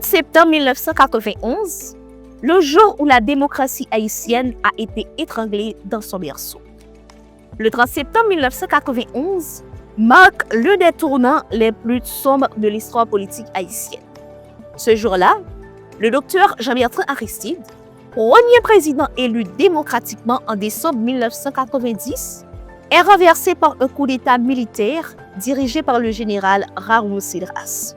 30 septembre 1991, le jour où la démocratie haïtienne a été étranglée dans son berceau. Le 30 septembre 1991 marque l'un des tournants les plus sombres de l'histoire politique haïtienne. Ce jour-là, le docteur Jean-Bertrand Aristide, premier président élu démocratiquement en décembre 1990, est renversé par un coup d'État militaire dirigé par le général Raoul Cedras.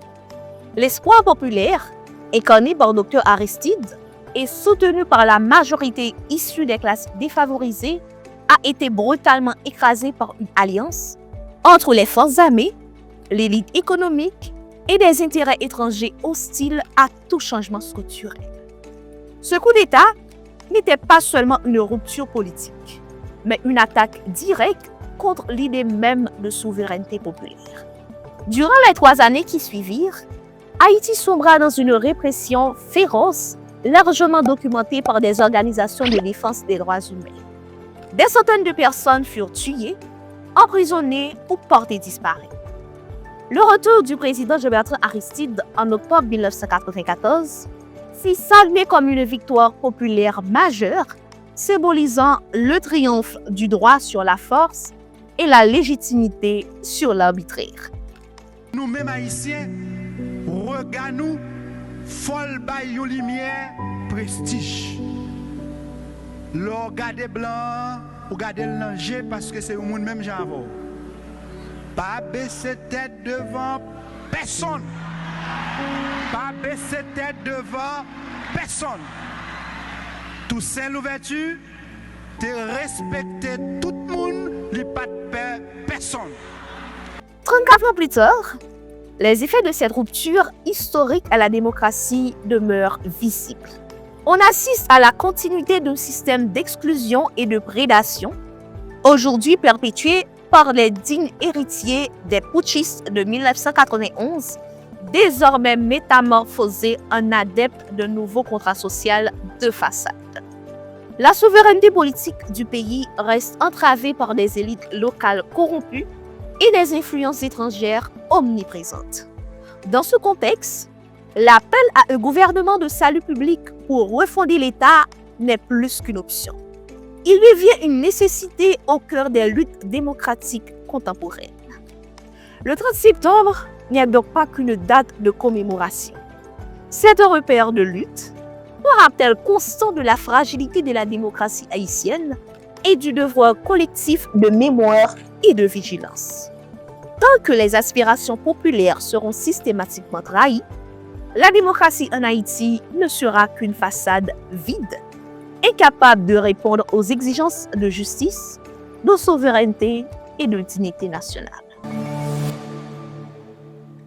L'espoir populaire, incarné par Dr Aristide et soutenu par la majorité issue des classes défavorisées, a été brutalement écrasé par une alliance entre les forces armées, l'élite économique et des intérêts étrangers hostiles à tout changement structurel. Ce coup d'État n'était pas seulement une rupture politique, mais une attaque directe contre l'idée même de souveraineté populaire. Durant les 3 années qui suivirent, Haïti sombra dans une répression féroce, largement documentée par des organisations de défense des droits humains. Des centaines de personnes furent tuées, emprisonnées ou portées disparues. Le retour du président Jean-Bertrand Aristide en octobre 1994 fut salué comme une victoire populaire majeure, symbolisant le triomphe du droit sur la force et la légitimité sur l'arbitraire. Nous-mêmes haïtiens, regardons, folle baille lumière, prestige. L'on garde blanc, ou garde le danger parce que c'est le monde même j'en pas baisser tête devant personne. Pas baisser tête devant personne. Toussaint Louverture, te respecter tout le monde, il n'y a pas de peur personne. 34 ans plus tard, les effets de cette rupture historique à la démocratie demeurent visibles. On assiste à la continuité d'un système d'exclusion et de prédation, aujourd'hui perpétué par les dignes héritiers des putschistes de 1991, désormais métamorphosés en adeptes de nouveaux contrats sociaux de façade. La souveraineté politique du pays reste entravée par des élites locales corrompues et des influences étrangères omniprésentes. Dans ce contexte, l'appel à un gouvernement de salut public pour refonder l'État n'est plus qu'une option. Il devient une nécessité au cœur des luttes démocratiques contemporaines. Le 30 septembre n'est donc pas qu'une date de commémoration. C'est un repère de lutte, un rappel constant de la fragilité de la démocratie haïtienne et du devoir collectif de mémoire et de vigilance. Tant que les aspirations populaires seront systématiquement trahies, la démocratie en Haïti ne sera qu'une façade vide, incapable de répondre aux exigences de justice, de souveraineté et de dignité nationale.